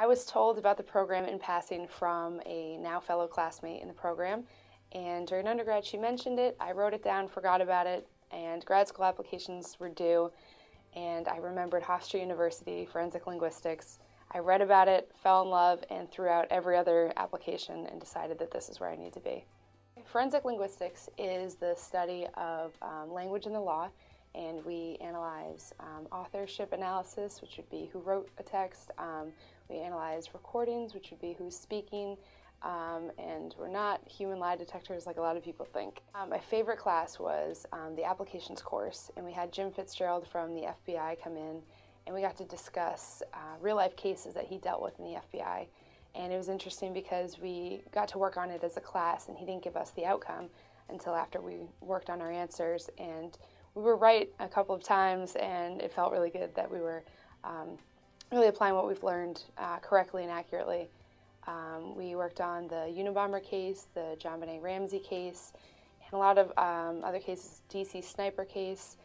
I was told about the program in passing from a now fellow classmate in the program, and during undergrad she mentioned it. I wrote it down, forgot about it, and grad school applications were due, and I remembered Hofstra University, Forensic Linguistics. I read about it, fell in love, and threw out every other application and decided that this is where I need to be. Forensic linguistics is the study of language in the law, and we analyze authorship analysis, which would be who wrote a text. We analyze recordings, which would be who's speaking, and we're not human lie detectors like a lot of people think. My favorite class was the applications course, and we had Jim Fitzgerald from the FBI come in, and we got to discuss real-life cases that he dealt with in the FBI. And it was interesting because we got to work on it as a class, and he didn't give us the outcome until after we worked on our answers. And we were right a couple of times, and it felt really good that we were really applying what we've learned correctly and accurately. We worked on the Unabomber case, the JonBenet Ramsey case, and a lot of other cases, DC sniper case,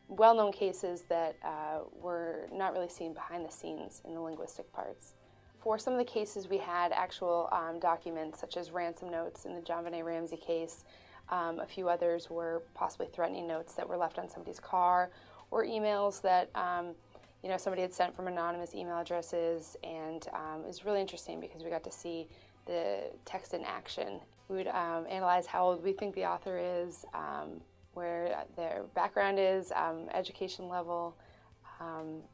well-known cases that were not really seen behind the scenes in the linguistic parts. For some of the cases, we had actual documents, such as ransom notes in the JonBenet Ramsey case. A few others were possibly threatening notes that were left on somebody's car, or emails that somebody had sent from anonymous email addresses. And it was really interesting because we got to see the text in action. We would analyze how old we think the author is, where their background is, education level,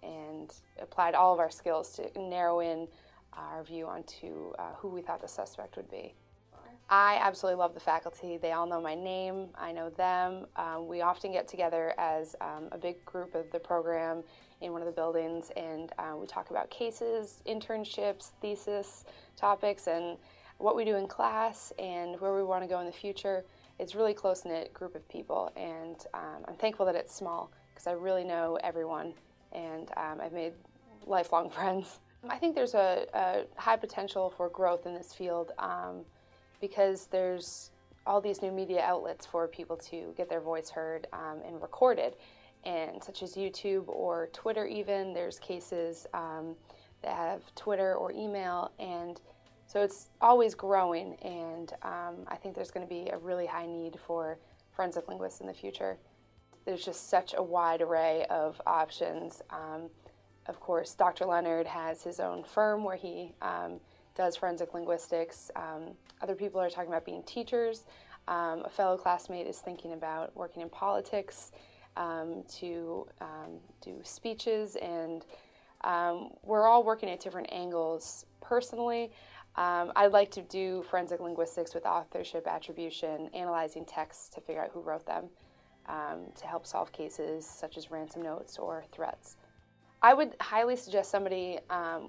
and applied all of our skills to narrow in our view onto who we thought the suspect would be. I absolutely love the faculty. They all know my name. I know them. We often get together as a big group of the program in one of the buildings, and we talk about cases, internships, thesis topics, and what we do in class and where we want to go in the future. It's a really close-knit group of people, and I'm thankful that it's small because I really know everyone, and I've made lifelong friends. I think there's a high potential for growth in this field because there's all these new media outlets for people to get their voice heard and recorded, and such as YouTube or Twitter even. There's cases that have Twitter or email, and so it's always growing, and I think there's going to be a really high need for forensic linguists in the future. There's just such a wide array of options. Of course, Dr. Leonard has his own firm where he does forensic linguistics. Other people are talking about being teachers. A fellow classmate is thinking about working in politics to do speeches, and we're all working at different angles. Personally, I'd like to do forensic linguistics with authorship attribution, analyzing texts to figure out who wrote them, to help solve cases such as ransom notes or threats. I would highly suggest somebody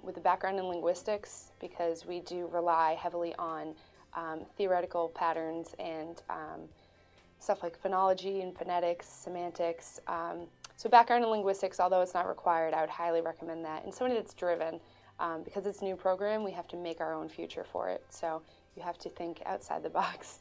with a background in linguistics because we do rely heavily on theoretical patterns and stuff like phonology and phonetics, semantics. So background in linguistics, although it's not required, I would highly recommend that. And somebody that's driven, because it's a new program, we have to make our own future for it. So you have to think outside the box.